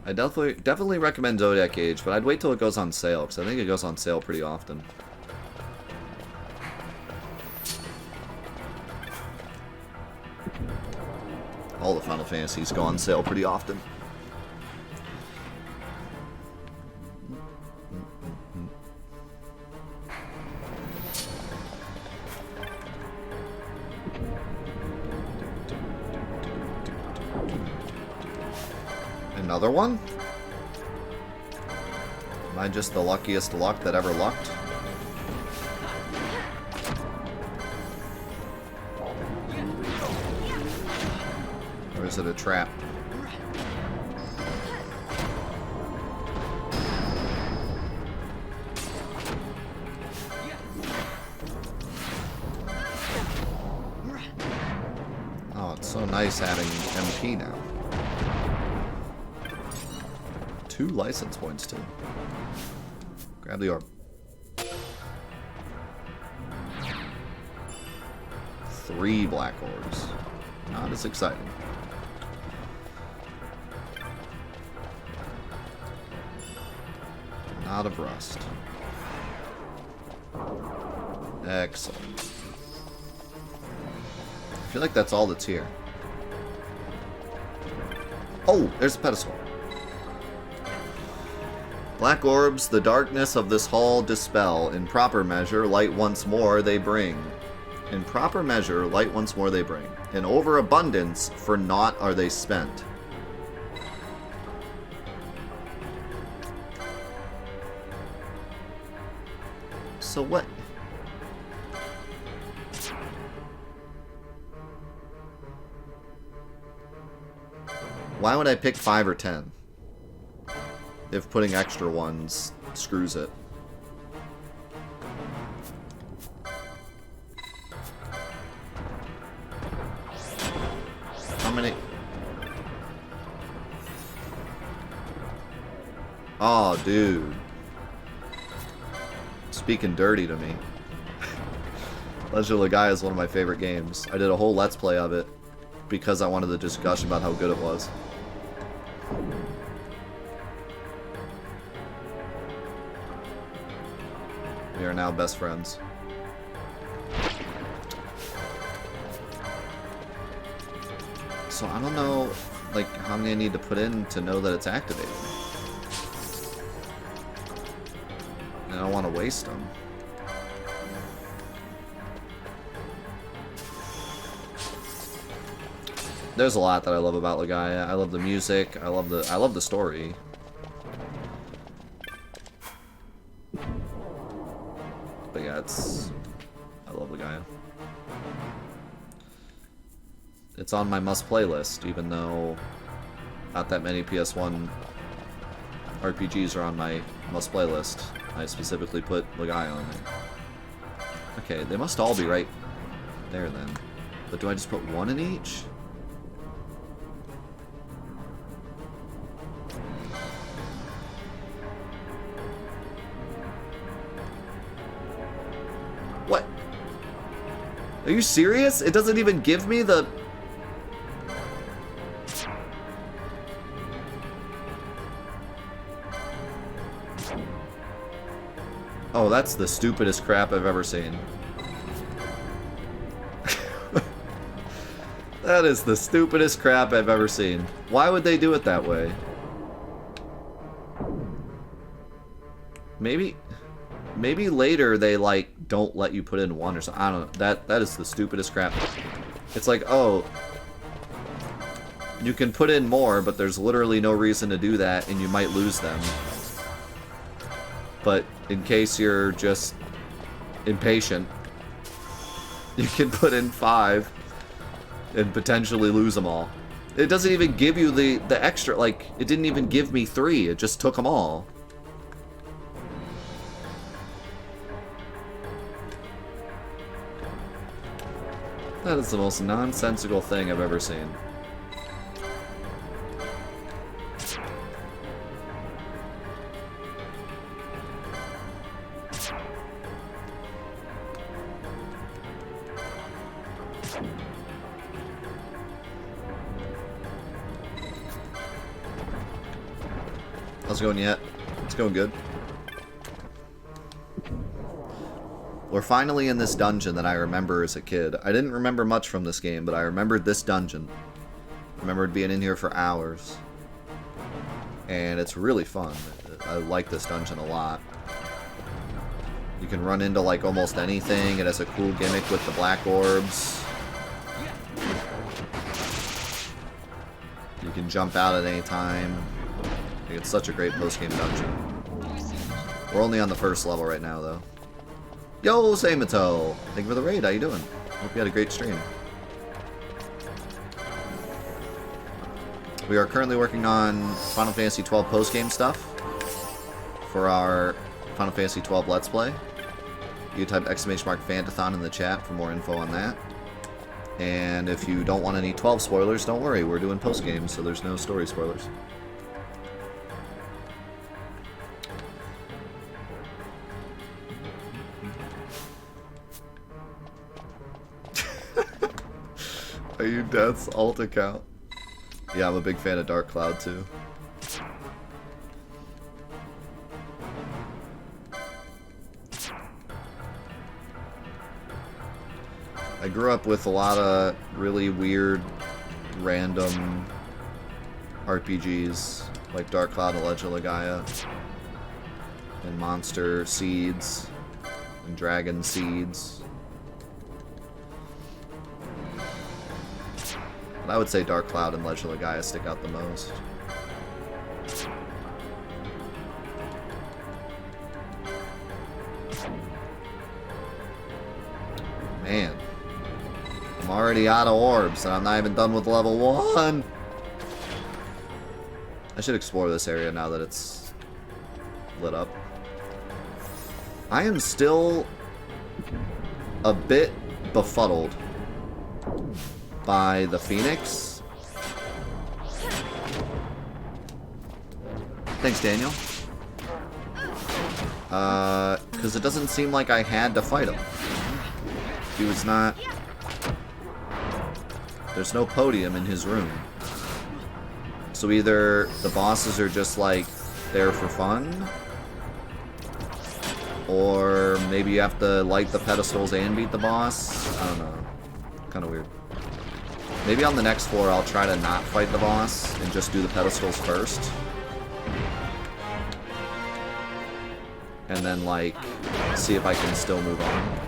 I definitely recommend Zodiac Age, but I'd wait till it goes on sale, because I think it goes on sale pretty often. All the Final Fantasies go on sale pretty often. Another one? Am I just the luckiest luck that ever lucked? Or is it a trap? Oh, it's so nice having MP now. 2 license points, too. Grab the orb. 3 black orbs. Not as exciting. Not of rust. Excellent. I feel like that's all that's here. Oh, there's a pedestal. Black orbs, the darkness of this hall dispel. In proper measure, light once more they bring. In proper measure, light once more they bring. In overabundance, for naught are they spent. So what? Why would I pick 5 or 10? If putting extra ones screws it. How many? Oh, dude. Speaking dirty to me. Legend of Legaia is one of my favorite games. I did a whole Let's Play of it because I wanted the discussion about how good it was. We are now best friends. So I don't know, like, how many I need to put in to know that it's activated. And I don't want to waste them. There's a lot that I love about Legaia. I love the music. I love the story. But yeah, I love Legaia. It's on my must-play list, even though not that many PS1 RPGs are on my must-play list. I specifically put Legaia on there. Okay, they must all be right there then. But do I just put one in each? What? Are you serious? It doesn't even give me the... Oh, that's the stupidest crap I've ever seen. That is the stupidest crap I've ever seen. Why would they do it that way? Maybe later they, like, don't let you put in one or something. I don't know. That is the stupidest crap. It's like, oh, you can put in more, but there's literally no reason to do that, and you might lose them. But in case you're just impatient, you can put in 5 and potentially lose them all. It doesn't even give you the extra, like, it didn't even give me 3, it just took them all. That is the most nonsensical thing I've ever seen. How's it going yet? It's going good. We're finally in this dungeon that I remember as a kid. I didn't remember much from this game, but I remembered this dungeon. I remembered being in here for hours. And it's really fun. I like this dungeon a lot. You can run into like almost anything. It has a cool gimmick with the black orbs. You can jump out at any time. It's such a great post-game dungeon. We're only on the first level right now, though. Yo, Samato! Thank you for the raid. How you doing? Hope you had a great stream. We are currently working on Final Fantasy XII post-game stuff for our Final Fantasy XII Let's Play. You can type !Fantathon in the chat for more info on that. And if you don't want any 12 spoilers, don't worry. We're doing post-game, so there's no story spoilers. Are you Death's alt account? Yeah, I'm a big fan of Dark Cloud too. I grew up with a lot of really weird, random RPGs, like Dark Cloud and Legend of Gaia, and Monster Seeds, and Dragon Seeds. But I would say Dark Cloud and Legend of Gaia stick out the most. Man. I'm already out of orbs, and I'm not even done with level 1. I should explore this area now that it's lit up. I am still a bit befuddled by the Phoenix. Thanks, Daniel. Because it doesn't seem like I had to fight him. He was not... There's no podium in his room. So either the bosses are just like there for fun, or maybe you have to light the pedestals and beat the boss. I don't know. Kind of weird. Maybe on the next floor I'll try to not fight the boss and just do the pedestals first. And then like see if I can still move on.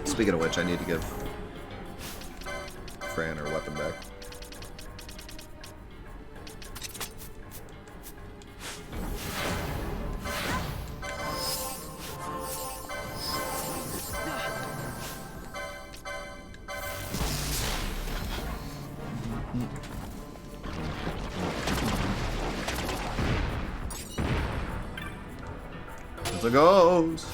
Speaking of which, I need to give Fran her weapon back. As it goes.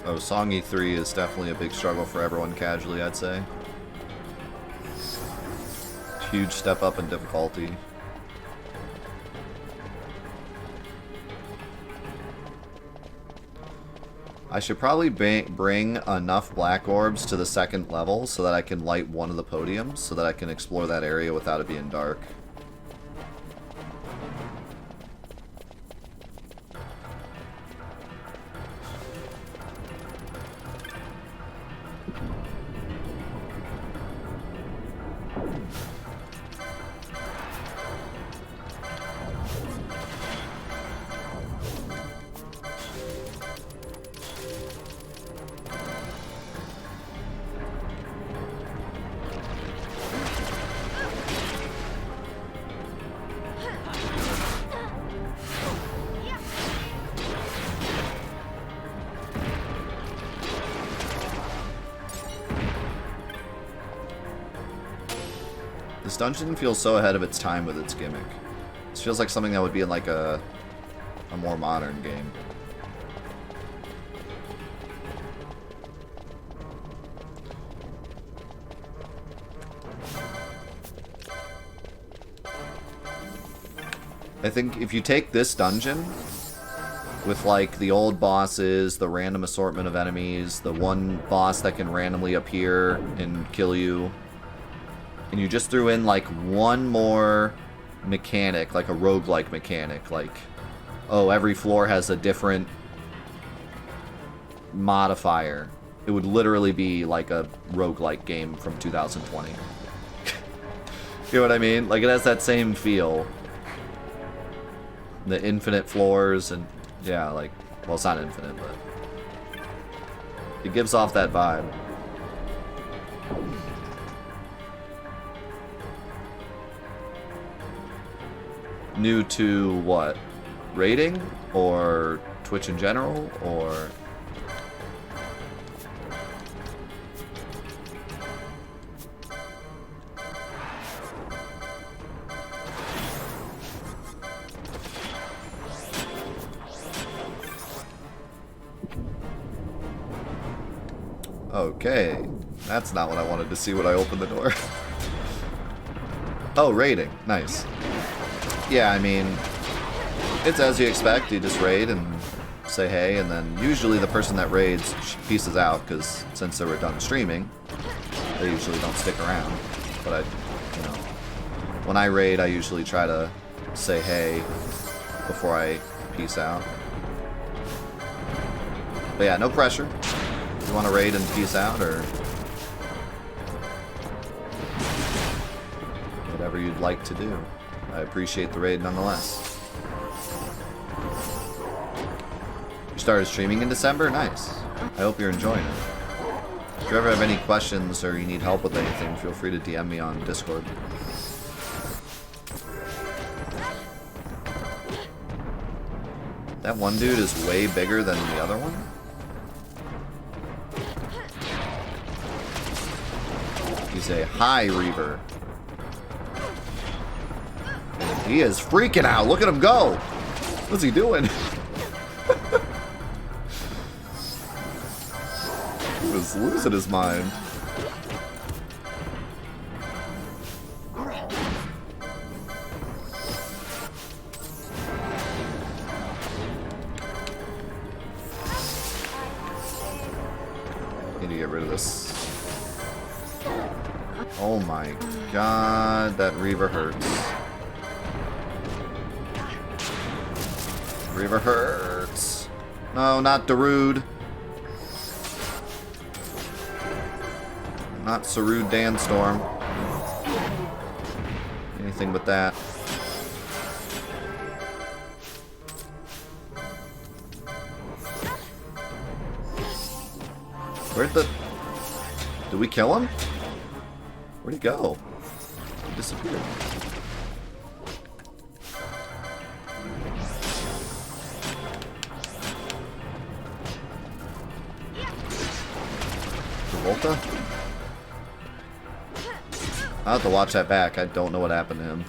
Oh, Song E3 is definitely a big struggle for everyone casually, I'd say. Huge step up in difficulty. I should probably bring enough black orbs to the second level so that I can light one of the podiums, so that I can explore that area without it being dark. dungeon feels so ahead of its time with its gimmick. This feels like something that would be in like a more modern game. I think if you take this dungeon with like the old bosses, the random assortment of enemies, the one boss that can randomly appear and kill you, and you just threw in like one more mechanic, like a roguelike mechanic, like, oh, every floor has a different modifier, it would literally be like a roguelike game from 2020. You know what I mean? Like, it has that same feel. The infinite floors and, yeah, like, well, it's not infinite, but it gives off that vibe. New to what? Rating? Or Twitch in general? Or... Okay, that's not what I wanted to see when I opened the door. Oh, raiding. Nice. Yeah, I mean, it's as you expect. You just raid and say hey, and then usually the person that raids pieces out, because since they were done streaming, they usually don't stick around. But you know, when I raid, I usually try to say hey before I peace out. But yeah, no pressure. You want to raid and peace out, or whatever you'd like to do. I appreciate the raid nonetheless. You started streaming in December? Nice. I hope you're enjoying it. If you ever have any questions or you need help with anything, feel free to DM me on Discord. That one dude is way bigger than the other one? He's a high reaver. And he is freaking out. Look at him go. What's he doing? He was losing his mind. Need to get rid of this. Oh my god, that Reaver hurts. Reaver hurts. No, not Darude. Not Sarud Danstorm. Anything but that. Where'd the... Did we kill him? Where'd he go? He disappeared. Travolta? I'll have to watch that back. I don't know what happened to him.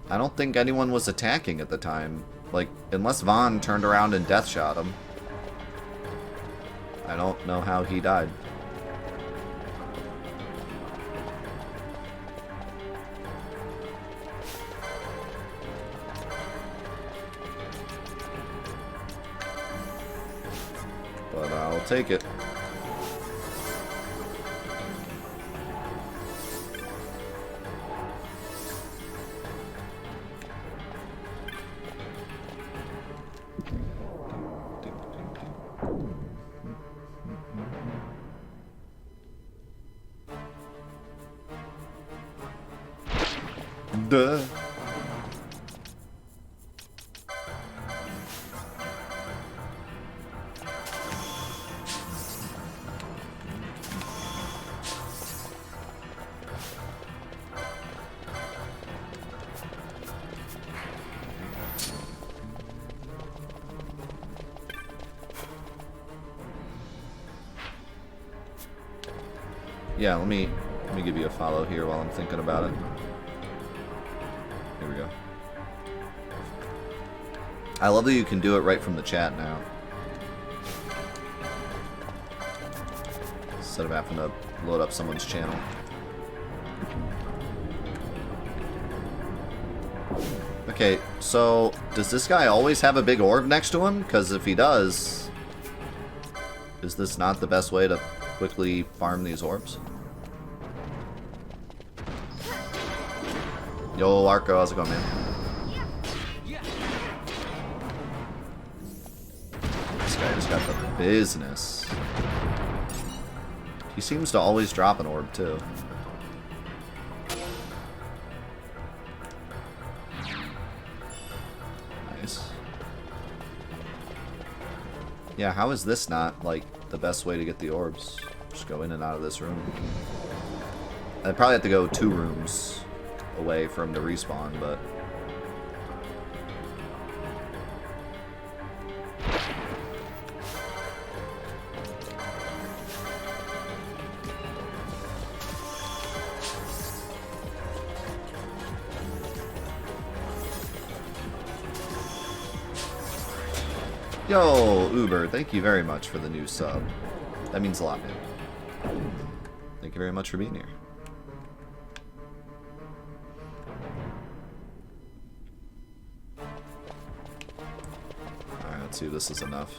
I don't think anyone was attacking at the time. Like, unless Vaughn turned around and death shot him. I don't know how he died. But I'll take it. Duh. Yeah, let me Let me give you a follow here while I'm thinking about it. Here we go. I love that you can do it right from the chat now, instead of having to load up someone's channel. Okay, so does this guy always have a big orb next to him? Because if he does, is this not the best way to quickly farm these orbs? Yo, Arco, how's it going, man? This guy just got the business. He seems to always drop an orb, too. Nice. Yeah, how is this not, like, the best way to get the orbs? Just go in and out of this room. I'd probably have to go 2 rooms away for him to respawn, but... Yo, Uber, thank you very much for the new sub. That means a lot, man. Thank you very much for being here. Alright, let's see if this is enough.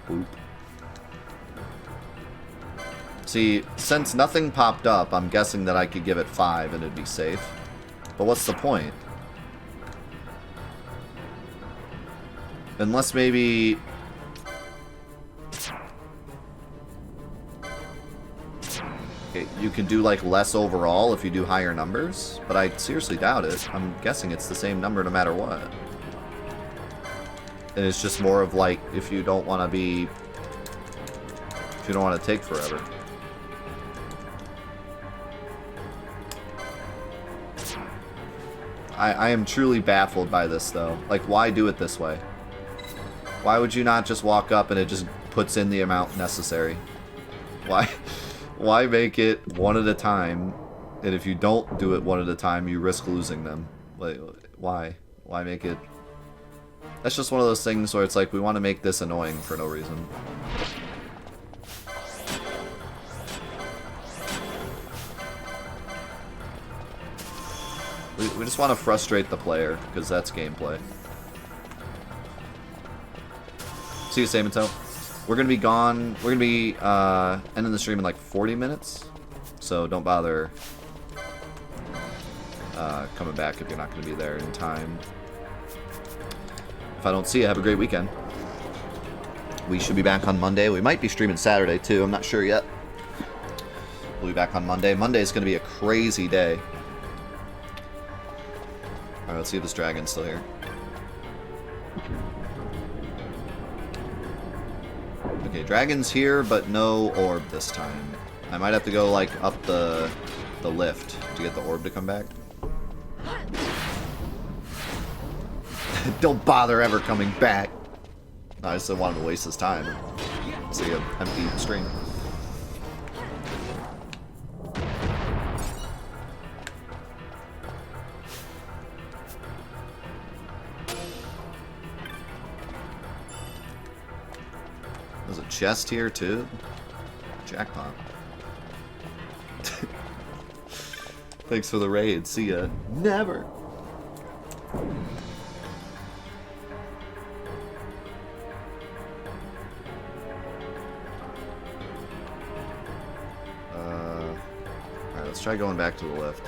Boop. See, since nothing popped up, I'm guessing that I could give it 5 and it'd be safe. But what's the point? Unless maybe... Okay, you can do like less overall if you do higher numbers, but I seriously doubt it. I'm guessing it's the same number no matter what. And it's just more of like, if you don't want to be... If you don't want to take forever. I am truly baffled by this though. Like, why do it this way? Why would you not just walk up and it just puts in the amount necessary? Why make it one at a time? And if you don't do it one at a time, you risk losing them. Like, why? Why make it... That's just one of those things where it's like, we want to make this annoying for no reason. We just want to frustrate the player, because that's gameplay. See you, Samanto. We're going to be gone. We're going to be ending the stream in like 40 minutes. So don't bother coming back if you're not going to be there in time. If I don't see you, have a great weekend. We should be back on Monday. We might be streaming Saturday too. I'm not sure yet. We'll be back on Monday. Monday is going to be a crazy day. Alright, let's see if this dragon's still here. Okay, dragon's here, but no orb this time. I might have to go, like, up the lift to get the orb to come back. Don't bother ever coming back. I just didn't want him to waste his time. See an empty screen. There's a chest here too. Jackpot. Thanks for the raid. See ya. Never. Alright, let's try going back to the left.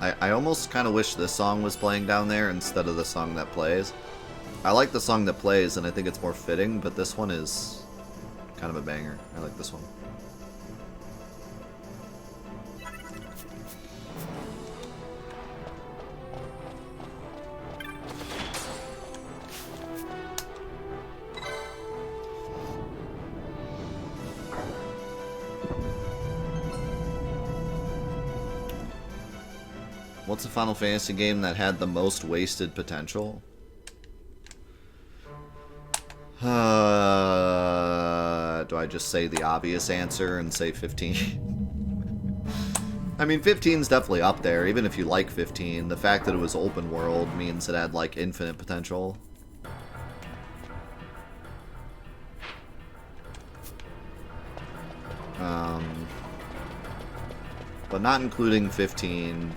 I almost kind of wish this song was playing down there instead of the song that plays. I like the song that plays, and I think it's more fitting, but this one is kind of a banger. I like this one. What's a Final Fantasy game that had the most wasted potential? Do I just say the obvious answer and say 15? I mean, 15's definitely up there, even if you like 15. The fact that it was open world means it had, like, infinite potential. But not including 15.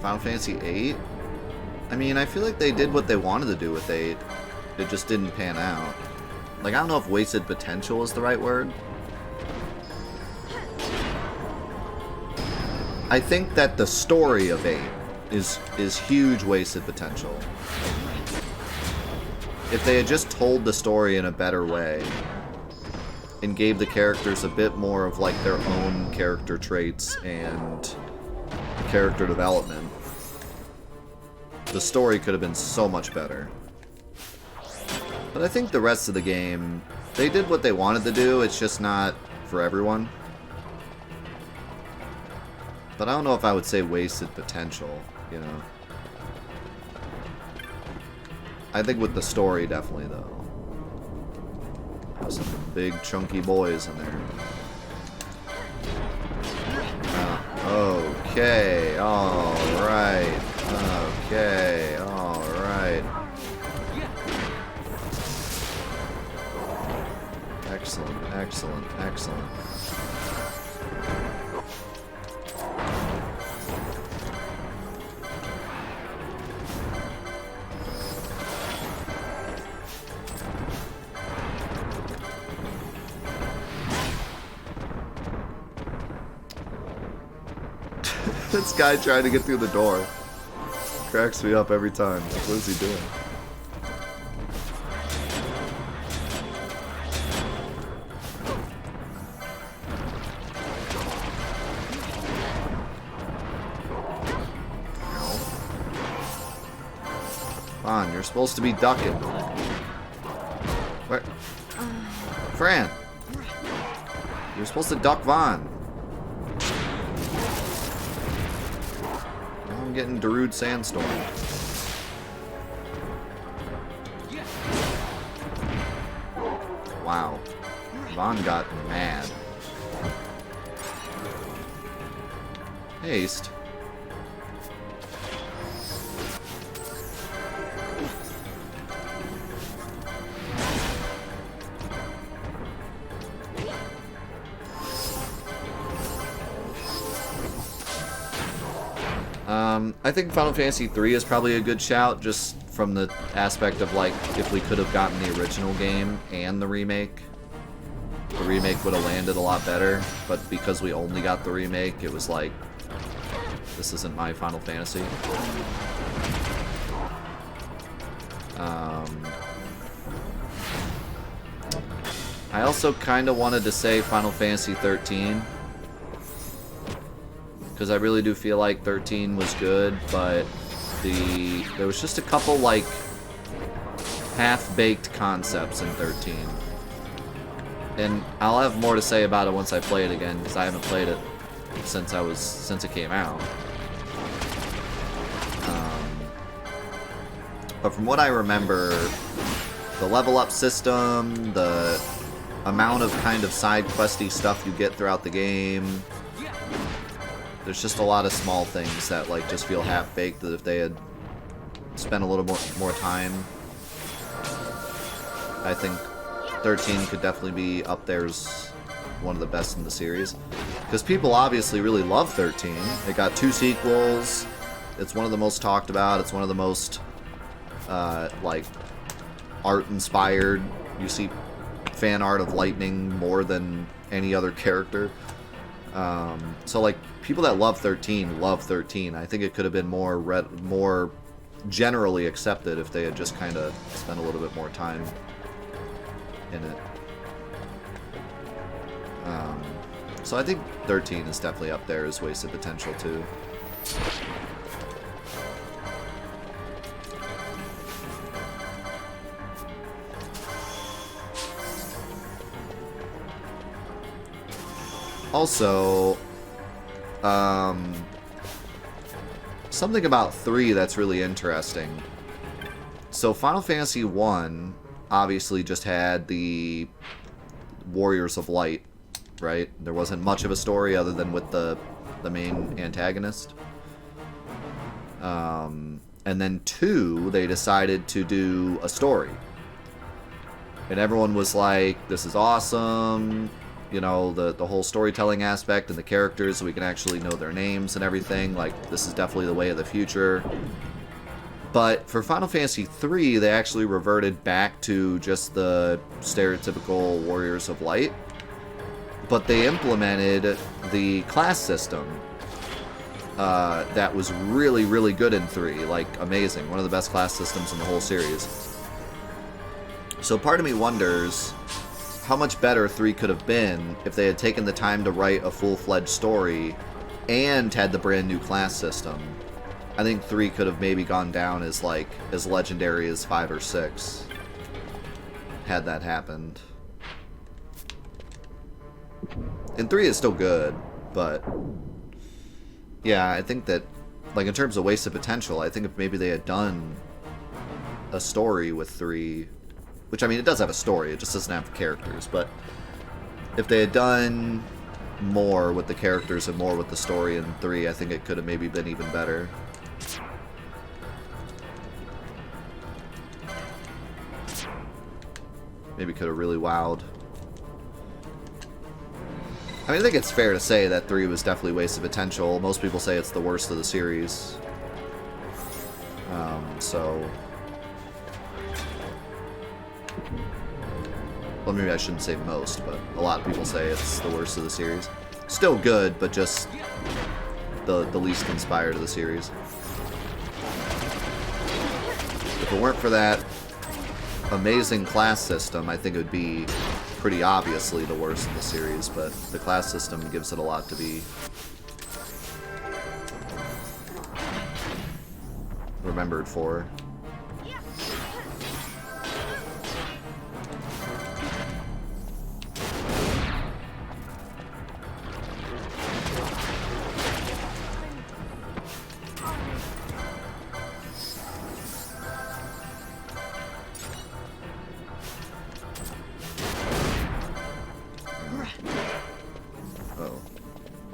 Final Fantasy VIII? I mean, I feel like they did what they wanted to do with 8. It just didn't pan out. Like, I don't know if wasted potential is the right word. I think that the story of 8 is huge wasted potential. If they had just told the story in a better way and gave the characters a bit more of like their own character traits and character development, the story could have been so much better. But I think the rest of the game, they did what they wanted to do, it's just not for everyone. But I don't know if I would say wasted potential, you know. I think with the story, definitely, though. There's some big, chunky boys in there. Okay, alright. Okay, alright. Excellent, excellent, excellent. This guy trying to get through the door cracks me up every time. Like, what is he doing? Vaughn, you're supposed to be ducking. Where? Fran! You're supposed to duck Vaughn. Now I'm getting Darude Sandstorm. Wow. Vaughn got mad. Haste. I think Final Fantasy III is probably a good shout, just from the aspect of, like, if we could have gotten the original game and the remake would have landed a lot better, but because we only got the remake, it was like, this isn't my Final Fantasy. I also kind of wanted to say Final Fantasy XIII, because I really do feel like 13 was good, but there was just a couple, like, half-baked concepts in 13. And I'll have more to say about it once I play it again, because I haven't played it since it came out. But from what I remember, the level up system, the amount of kind of side questy stuff you get throughout the game, there's just a lot of small things that, like, just feel half-baked, that if they had spent a little more time, I think 13 could definitely be up there as one of the best in the series. Because people obviously really love 13. It got 2 sequels. It's one of the most talked about. It's one of the most, like, art-inspired. You see fan art of Lightning more than any other character. So, like, people that love 13 love 13. I think it could have been more generally accepted if they had just kind of spent a little bit more time in it. So I think 13 is definitely up there as wasted potential, too. Also, something about 3 that's really interesting. So Final Fantasy I obviously just had the Warriors of Light, right? There wasn't much of a story other than with the main antagonist. And then 2, they decided to do a story. And everyone was like, this is awesome. You know, the whole storytelling aspect and the characters, so we can actually know their names and everything. Like, this is definitely the way of the future. But for Final Fantasy III, they actually reverted back to just the stereotypical Warriors of Light. But they implemented the class system that was really, really good in 3. Like, amazing. One of the best class systems in the whole series. So part of me wonders how much better 3 could have been if they had taken the time to write a full-fledged story and had the brand new class system. I think 3 could have maybe gone down as, like, as legendary as 5 or 6 had that happened. And 3 is still good, but yeah, I think that, like, in terms of wasted potential, I think if maybe they had done a story with 3, which, I mean, it does have a story, it just doesn't have characters, but if they had done more with the characters and more with the story in 3, I think it could have maybe been even better. Maybe could have really wowed. I mean, I think it's fair to say that 3 was definitely wasted potential. Most people say it's the worst of the series. So... well, maybe I shouldn't say most, but a lot of people say it's the worst of the series. Still good, but just the least inspired of the series. If it weren't for that amazing class system, I think it would be pretty obviously the worst in the series, but the class system gives it a lot to be remembered for.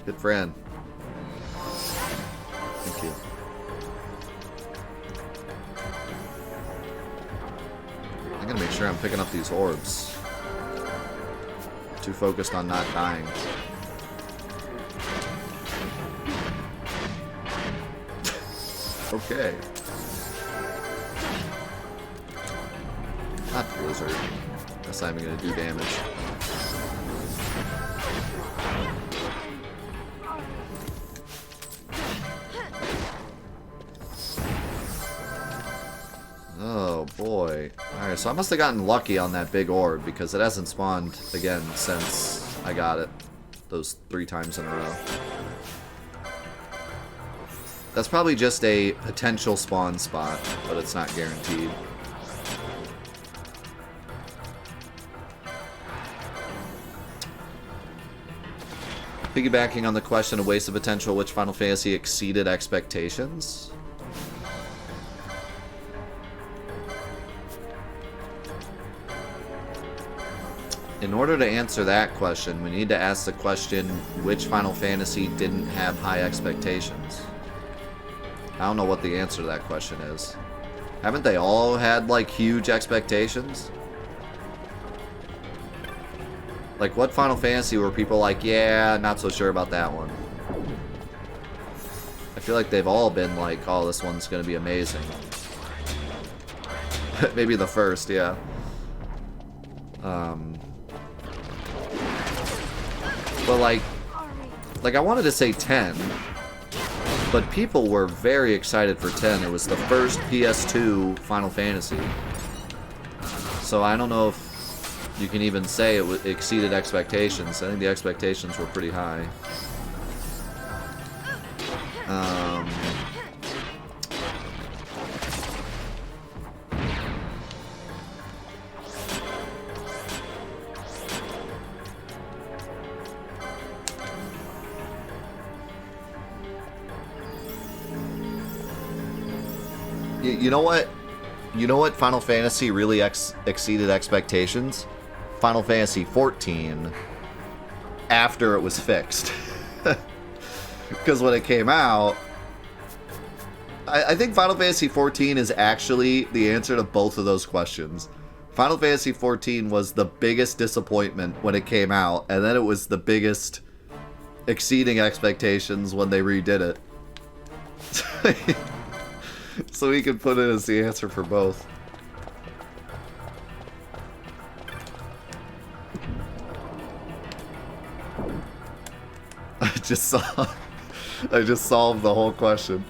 Good friend. Thank you. I'm gonna make sure I'm picking up these orbs. Too focused on not dying. Okay. Not Blizzard. That's not even gonna do damage. Oh boy. Alright, so I must have gotten lucky on that big orb because it hasn't spawned again since I got it those 3 times in a row. That's probably just a potential spawn spot, but it's not guaranteed. Piggybacking on the question of waste of potential, which Final Fantasy exceeded expectations? In order to answer that question, we need to ask the question, which Final Fantasy didn't have high expectations? I don't know what the answer to that question is. Haven't they all had, like, huge expectations? Like, what Final Fantasy were people like, yeah, not so sure about that one? I feel like they've all been like, oh, this one's gonna be amazing. Maybe the first, yeah. But like I wanted to say 10, but people were very excited for 10. It was the first PS2 Final Fantasy. So I don't know if you can even say it exceeded expectations. I think the expectations were pretty high. You know what? You know what Final Fantasy really exceeded expectations? Final Fantasy XIV after it was fixed. Because when it came out, I think Final Fantasy XIV is actually the answer to both of those questions. Final Fantasy XIV was the biggest disappointment when it came out, and then it was the biggest exceeding expectations when they redid it. So we can put it as the answer for both. I just solved the whole question.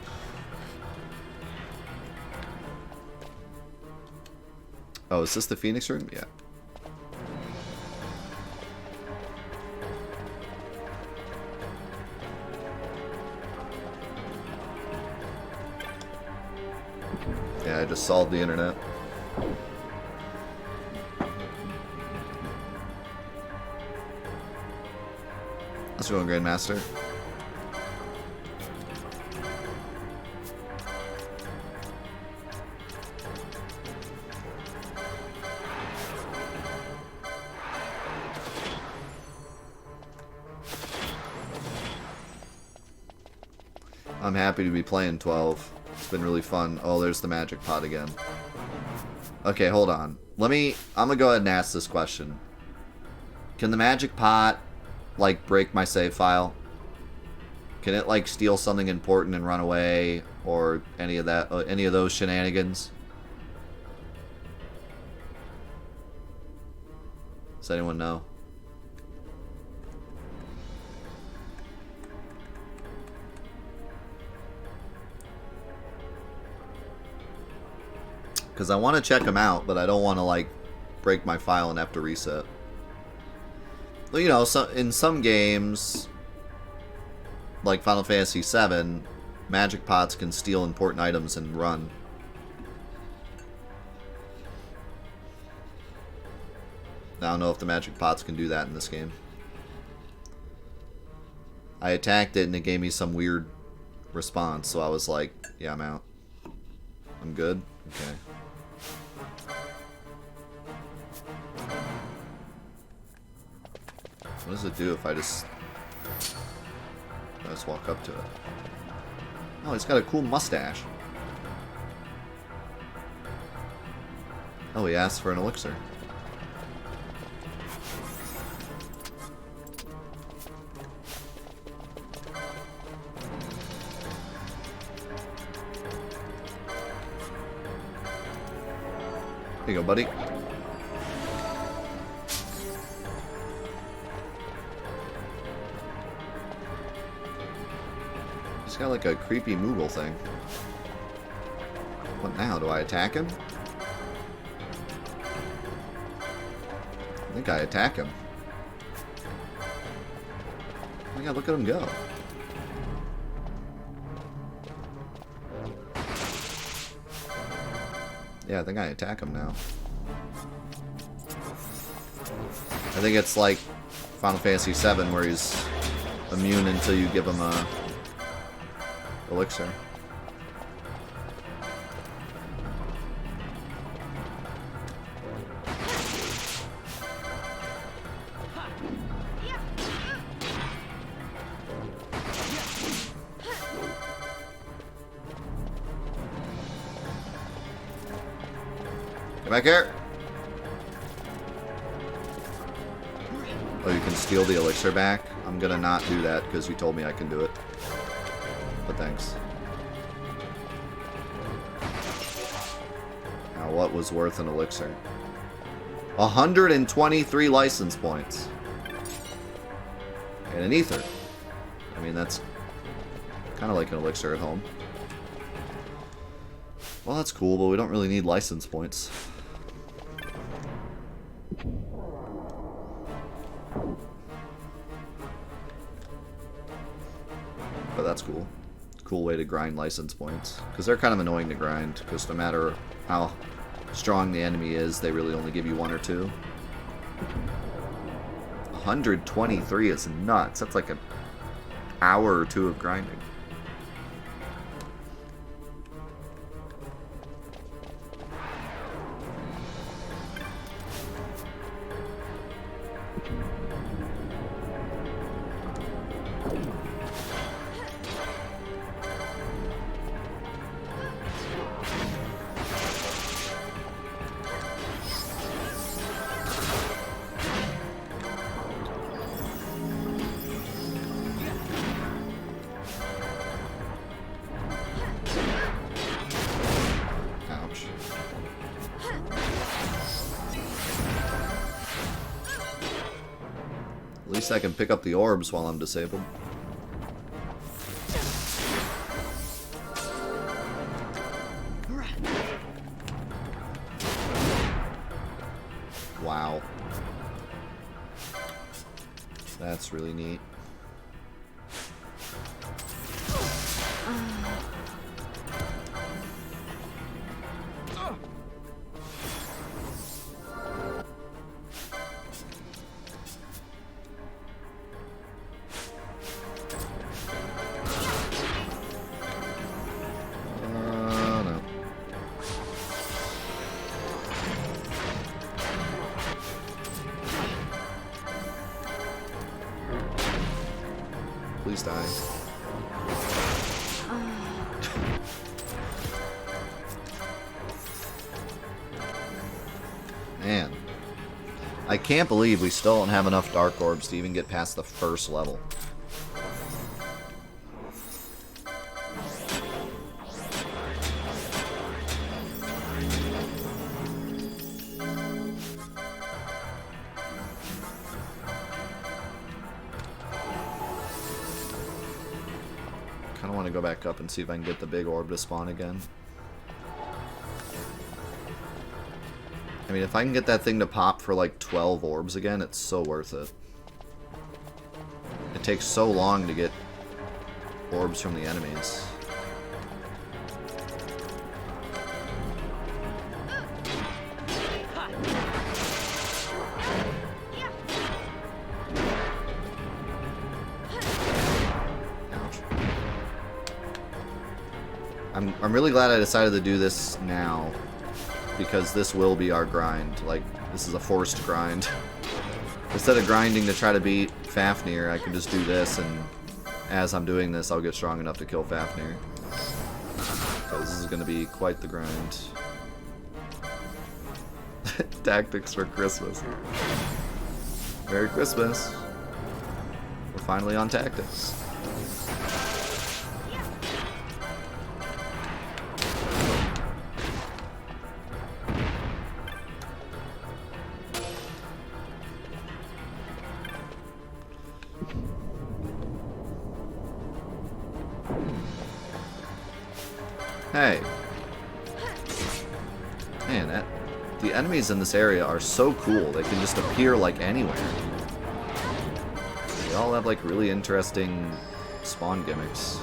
Oh, is this the Phoenix room? Yeah. Yeah, I just solved the internet. Let's go on Grandmaster. I'm happy to be playing 12. It's been really fun. Oh, there's the magic pot again. Okay, hold on. I'm gonna go ahead and ask this question. Can the magic pot, like, break my save file? Can it, like, steal something important and run away? Or any of that, any of those shenanigans? Does anyone know? Because I want to check them out, but I don't want to, like, break my file and have to reset. Well, you know, in some games, like Final Fantasy VII, magic pots can steal important items and run. I don't know if the magic pots can do that in this game. I attacked it and it gave me some weird response, so I was like, yeah, I'm out. I'm good? Okay. What does it do if I just walk up to it? Oh, he's got a cool mustache. Oh, he asked for an elixir. Here you go, buddy. He's got like a creepy Moogle thing. What now? Do I attack him? I think I attack him. Oh my god, look at him go. Yeah, I think I attack him now. I think it's like Final Fantasy VII where he's immune until you give him a elixir. Get back here. Oh, you can steal the elixir back? I'm gonna not do that because you told me I can do it. But thanks. Now, what was worth an elixir? 123 license points. And an ether. I mean, that's kind of like an elixir at home. Well, that's cool, but we don't really need license points. But that's cool. Cool way to grind license points. Because they're kind of annoying to grind, because no matter how strong the enemy is, they really only give you 1 or 2. 123 is nuts. That's like an hour or 2 of grinding. At least I can pick up the orbs while I'm disabled. Wow. That's really neat. No. Please die. Man. I can't believe we still don't have enough dark orbs to even get past the first level. Kinda want to go back up and see if I can get the big orb to spawn again. I mean, if I can get that thing to pop for like 12 orbs again, it's so worth it. It takes so long to get orbs from the enemies. I'm really glad I decided to do this now, because this will be our grind. Like, this is a forced grind. Instead of grinding to try to beat Fafnir, I can just do this, and as I'm doing this, I'll get strong enough to kill Fafnir. Because this is going to be quite the grind. Tactics for Christmas. Merry Christmas. We're finally on tactics. Hey. Man, the enemies in this area are so cool. They can just appear like anywhere. They all have like really interesting spawn gimmicks.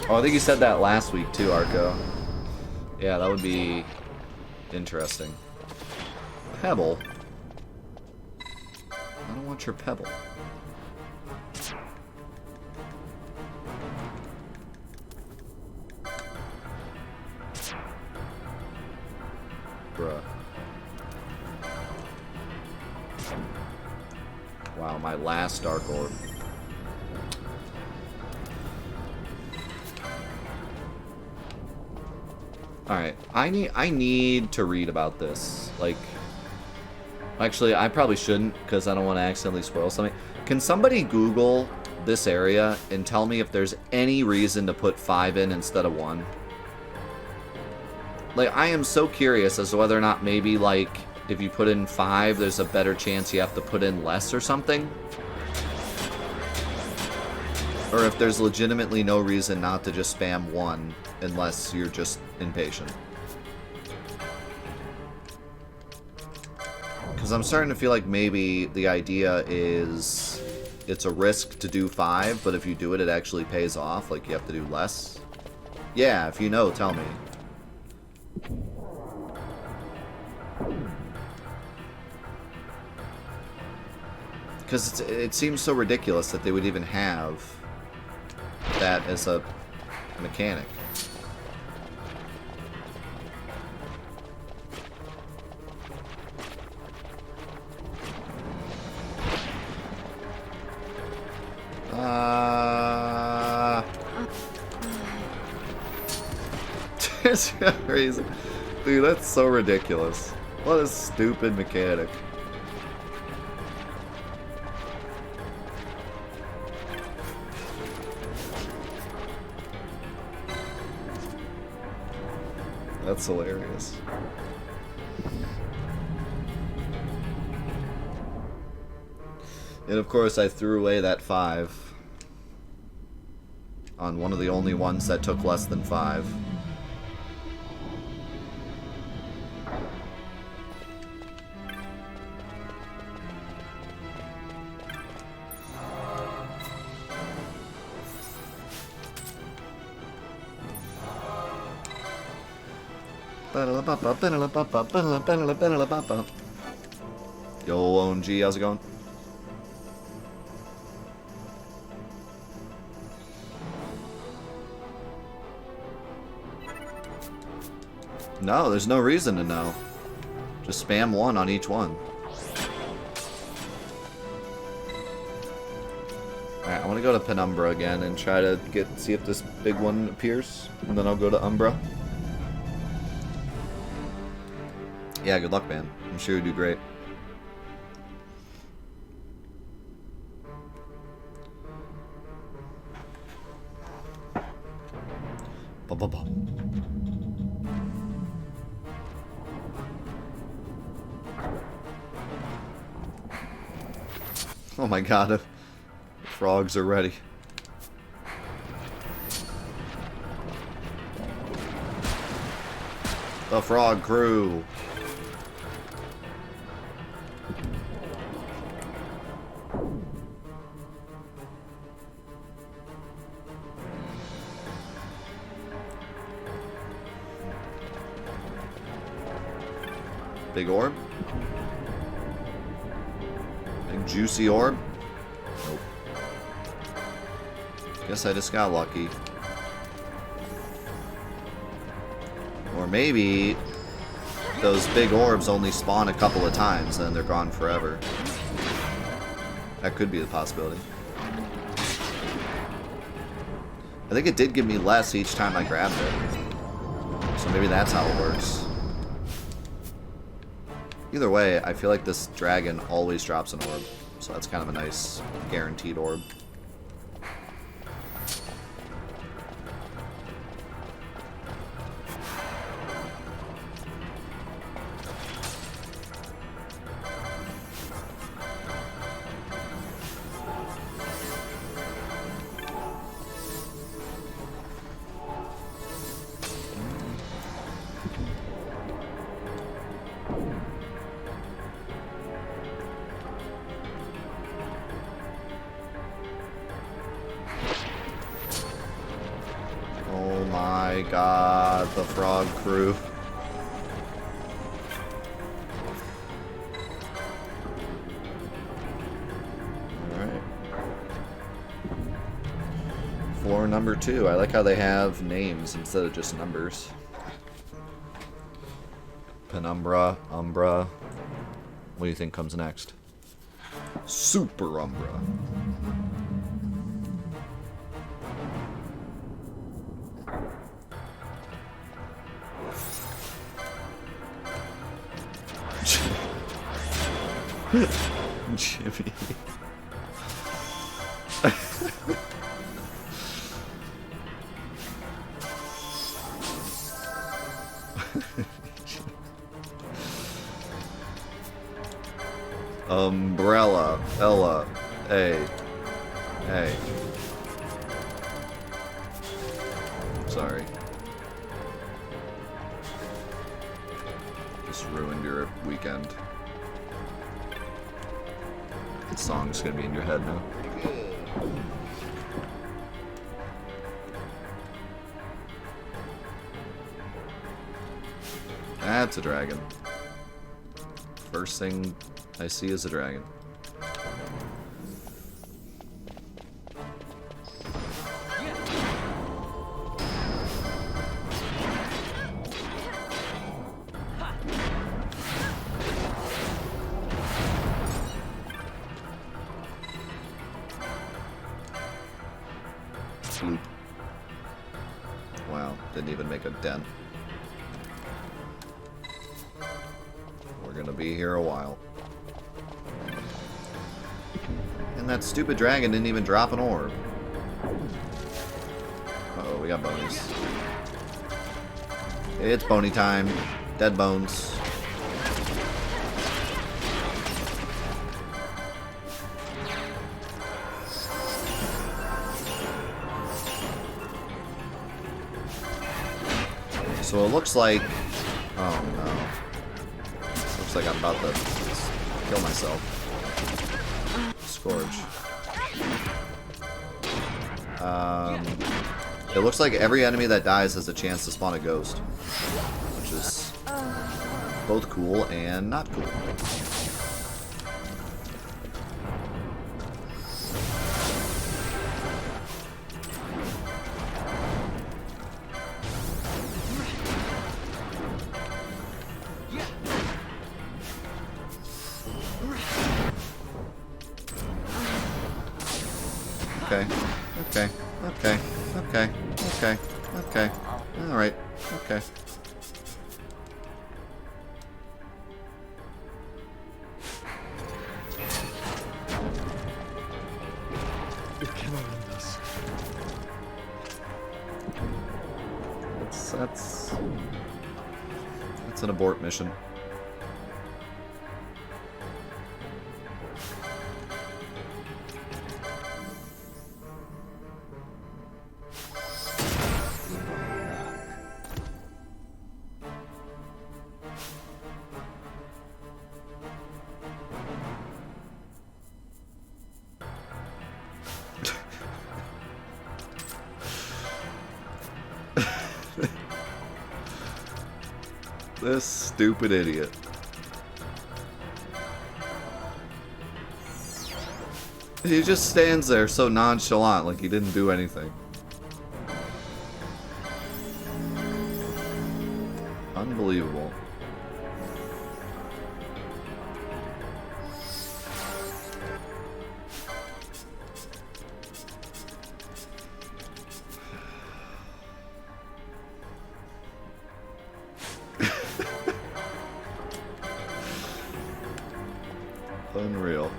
Oh, I think you said that last week too, Arco. Yeah, that would be interesting. Pebble? I don't want your pebble. Bruh. Wow, my last dark orb. Alright, I need to read about this. Like, actually, I probably shouldn't, because I don't want to accidentally spoil something. Can somebody Google this area and tell me if there's any reason to put 5 in instead of 1? Like, I am so curious as to whether or not maybe, like, if you put in 5, there's a better chance you have to put in less or something. Or if there's legitimately no reason not to just spam 1 unless you're just impatient. Because I'm starting to feel like maybe the idea is it's a risk to do 5, but if you do it, it actually pays off. Like, you have to do less. Yeah, if you know, tell me. Because it seems so ridiculous that they would even have that as a mechanic. There's no reason. Dude, that's so ridiculous. What a stupid mechanic. That's hilarious. And of course I threw away that 5 on one of the only ones that took less than 5. Yo, OMG, how's it going? No, there's no reason to know. Just spam 1 on each one. Alright, I want to go to Penumbra again and try to see if this big one appears. And then I'll go to Umbra. Yeah, good luck, man. I'm sure you do great. Oh my god, the frogs are ready. The frog crew. Big orb? Big juicy orb? Nope. Guess I just got lucky. Or maybe those big orbs only spawn a couple of times and then they're gone forever. That could be the possibility. I think it did give me less each time I grabbed it. So maybe that's how it works. Either way, I feel like this dragon always drops an orb, so that's kind of a nice guaranteed orb. Oh my god, the frog crew. Alright. Floor number 2. I like how they have names instead of just numbers. Penumbra, Umbra. What do you think comes next? Super Umbra. Jimmy. Umbrella. Ella. Hey. Hey. Sorry. Just ruined your weekend. The song's gonna be in your head now. That's a dragon. First thing I see is a dragon. Sloop. Wow, didn't even make a dent. We're gonna be here a while. And that stupid dragon didn't even drop an orb. Uh-oh, we got bonies. It's bony time. Dead bones. So it looks like... Oh no. Looks like I'm about to kill myself. Scourge. It looks like every enemy that dies has a chance to spawn a ghost. Which is both cool and not cool. Okay, okay, okay, okay, okay, okay, alright, okay. It cannot end us. That's an abort mission. This stupid idiot. He just stands there so nonchalant, like he didn't do anything. Unbelievable. Unreal.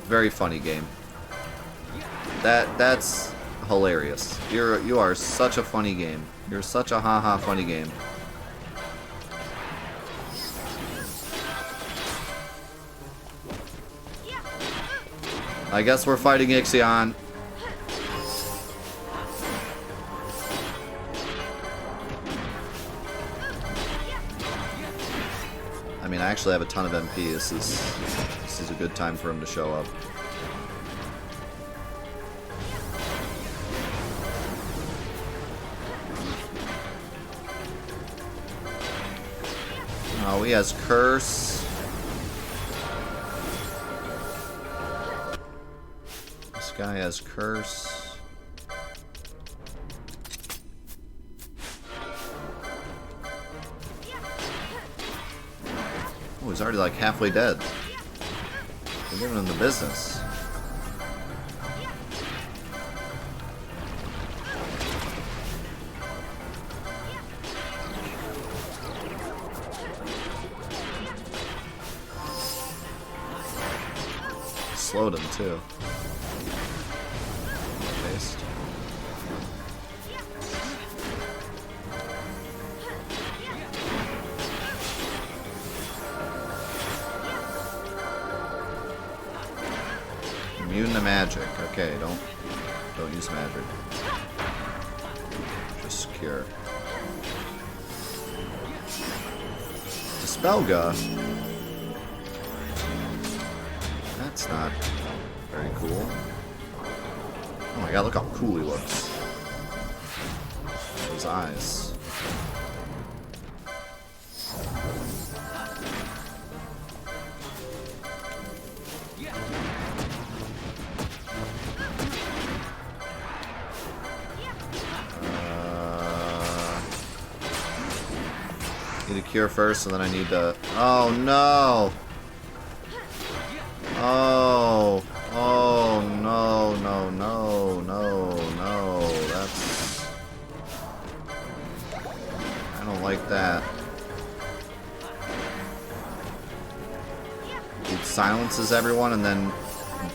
Very funny game. That's hilarious. You are such a funny game. You're such a haha funny game. I guess we're fighting Ixion. I mean, I actually have a ton of MP. This is a good time for him to show up. Oh, he has Curse. This guy has Curse. He's already like halfway dead. We're giving him the business. Slowed him too. Paste. Immune to magic. Okay, don't use magic. Just cure. Dispelga. That's not very cool. Oh my god, look how cool he looks. Those eyes. Need a cure first, and then I need to... Oh no! Oh, no, that's... I don't like that. It silences everyone and then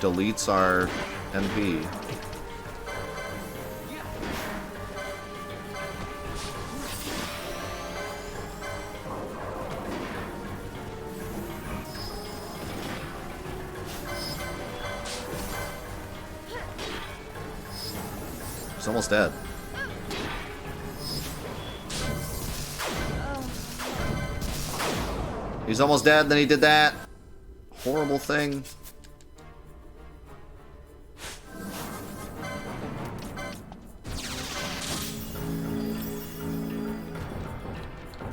deletes our MP. He's almost dead. He's almost dead, then he did that horrible thing.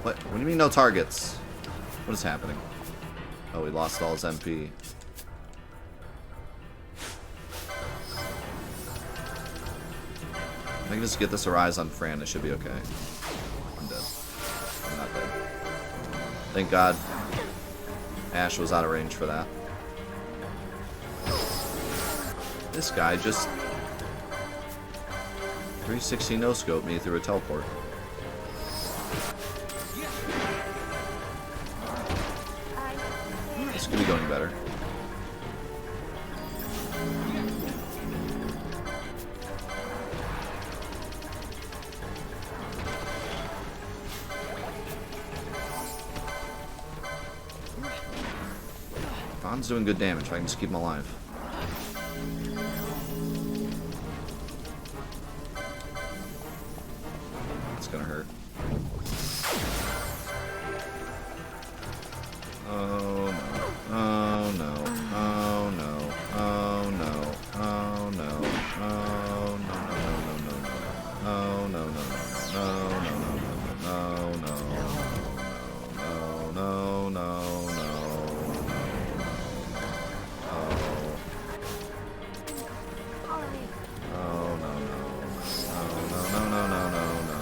What do you mean no targets? What is happening? Oh, he lost all his MP. If I can just get this Arise on Fran, it should be okay. I'm dead. I'm not dead. Thank God Ash was out of range for that. This guy just 360 no-scope me through a teleport. This could be going better. Vaughn's doing good damage if I can just keep him alive. It's gonna hurt. Oh no. Oh no. Oh no. Oh no. Oh no. Oh no. No no no no no. Oh no no no no no no no no no no no no.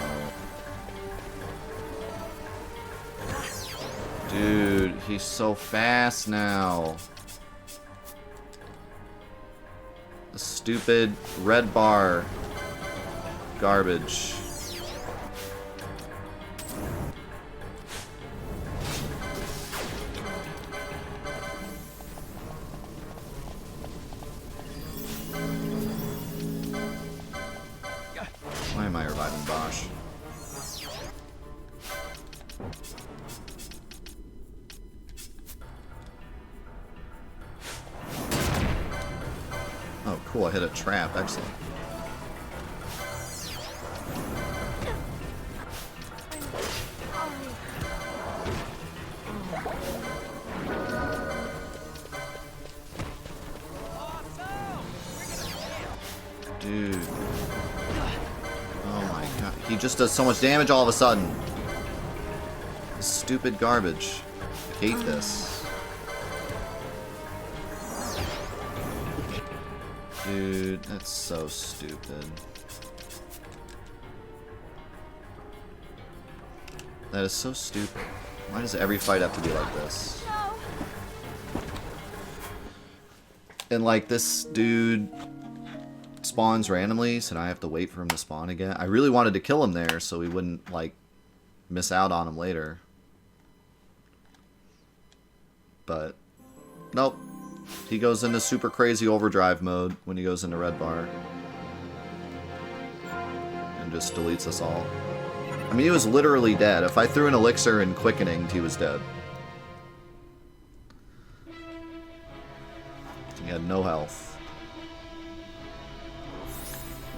Dude, he's so fast now. The stupid red bar garbage. Why am I reviving Bosch? Oh, cool, I hit a trap. Excellent. Dude. Oh my god. He just does so much damage all of a sudden. This stupid garbage. I hate this. Dude, that's so stupid. That is so stupid. Why does every fight have to be like this? No. And like this dude spawns randomly, so now I have to wait for him to spawn again. I really wanted to kill him there so we wouldn't like miss out on him later. But nope. He goes into super crazy overdrive mode when he goes into red bar. And just deletes us all. I mean, he was literally dead. If I threw an elixir and quickening, he was dead. He had no health.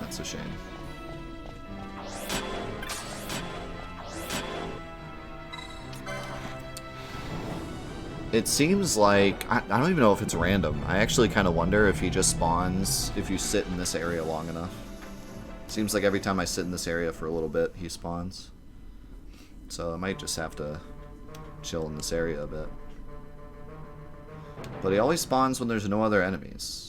That's a shame. It seems like... I don't even know if it's random. I actually kind of wonder if he just spawns if you sit in this area long enough. Seems like every time I sit in this area for a little bit, he spawns. So I might just have to chill in this area a bit. But he always spawns when there's no other enemies.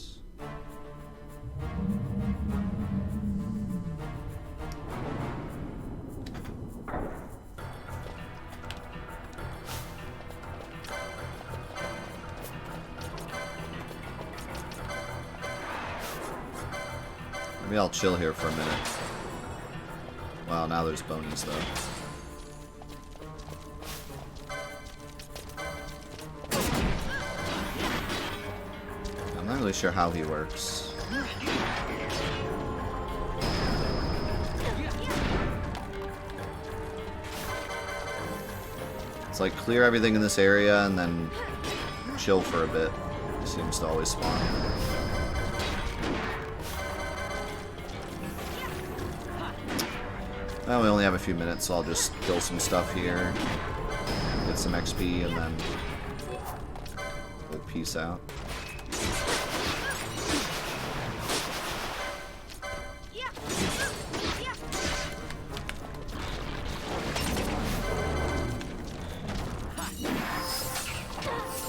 Maybe I'll chill here for a minute. Wow, now there's bonies though. I'm not really sure how he works. It's like clear everything in this area and then chill for a bit. He seems to always spawn. Well, we only have a few minutes, so I'll just kill some stuff here, get some XP, and then we'll peace out.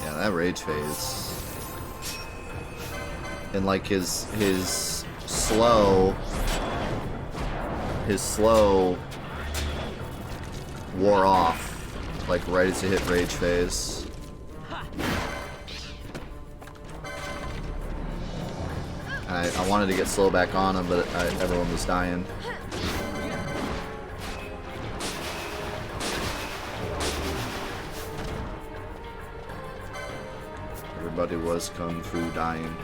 Yeah, that rage phase. And like his slow wore off, like right as he hit rage phase. And I wanted to get slow back on him, but everyone was dying. Everybody was kung fu dying.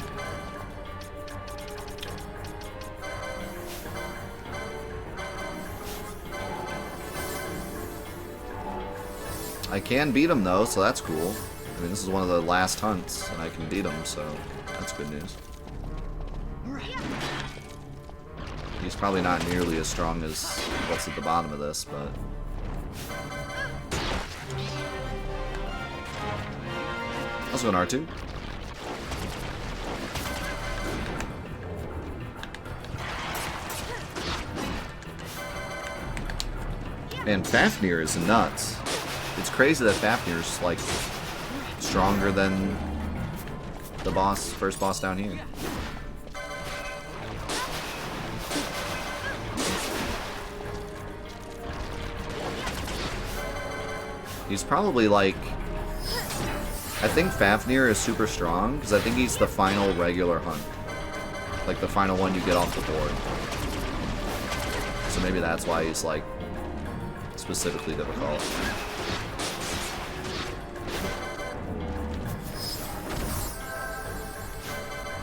I can beat him though, so that's cool. I mean, this is one of the last hunts, and I can beat him, so that's good news. He's probably not nearly as strong as what's at the bottom of this, but... Let's go in R2. And Fafnir is nuts. It's crazy that Fafnir's like stronger than the boss, first boss down here. He's probably like, I think Fafnir is super strong because I think he's the final regular hunt, like the final one you get off the board. So maybe that's why he's like specifically difficult.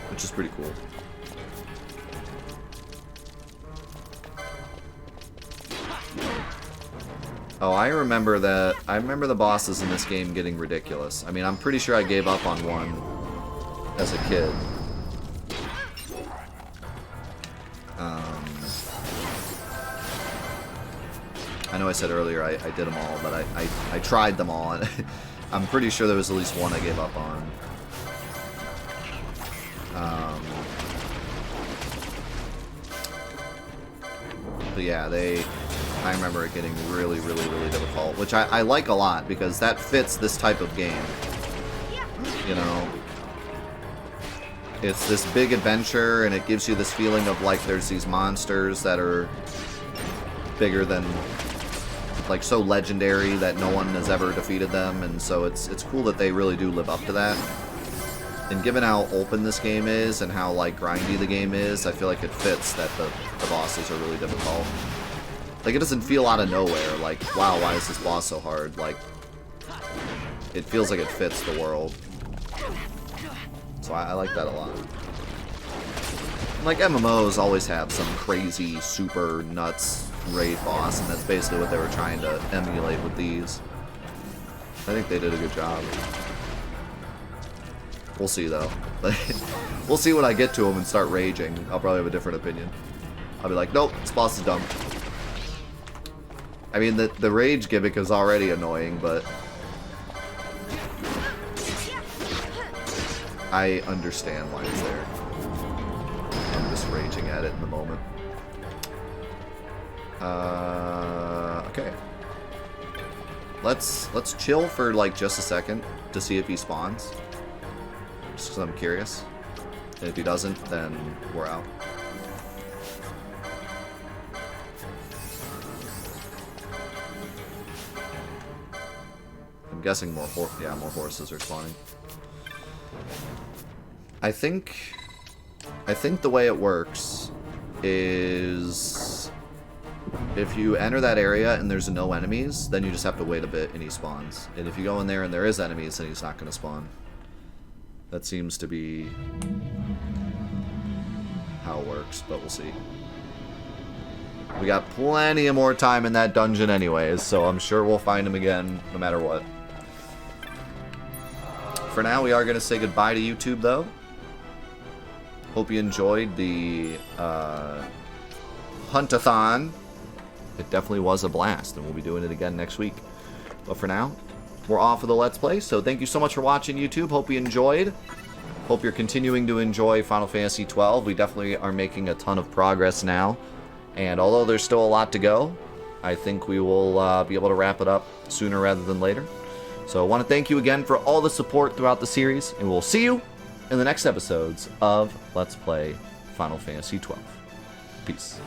Which is pretty cool. Oh, I remember that. I remember the bosses in this game getting ridiculous. I mean, I'm pretty sure I gave up on one as a kid. I know I said earlier I did them all, but I tried them all, and I'm pretty sure there was at least one I gave up on. But yeah, I remember it getting really, really, really difficult, which I like a lot, because that fits this type of game. You know? It's this big adventure, and it gives you this feeling of like there's these monsters that are bigger than, like, so legendary that no one has ever defeated them, and so it's cool that they really do live up to that. And given how open this game is and how like grindy the game is, I feel like it fits that the bosses are really difficult. Like, it doesn't feel out of nowhere, like, wow, why is this boss so hard? Like, it feels like it fits the world. So I like that a lot. Like, MMOs always have some crazy, super nuts raid boss, and that's basically what they were trying to emulate with these. I think they did a good job. We'll see, though. We'll see when I get to them and start raging. I'll probably have a different opinion. I'll be like, nope, this boss is dumb. I mean, the rage gimmick is already annoying, but I understand why it's there. I'm just raging at it in the moment. Okay. Let's chill for like just a second to see if he spawns. Just because I'm curious. And if he doesn't, then we're out. I'm guessing more horses are spawning. I think the way it works is if you enter that area and there's no enemies, then you just have to wait a bit and he spawns. And if you go in there and there is enemies, then he's not going to spawn. That seems to be how it works, but we'll see. We got plenty of more time in that dungeon anyways, so I'm sure we'll find him again no matter what. For now, we are going to say goodbye to YouTube, though. Hope you enjoyed the Fantathon. It definitely was a blast, and we'll be doing it again next week. But for now, we're off of the Let's Play, so thank you so much for watching, YouTube. Hope you enjoyed. Hope you're continuing to enjoy Final Fantasy XII. We definitely are making a ton of progress now. And although there's still a lot to go, I think we will be able to wrap it up sooner rather than later. So I want to thank you again for all the support throughout the series, and we'll see you in the next episodes of Let's Play Final Fantasy XII. Peace.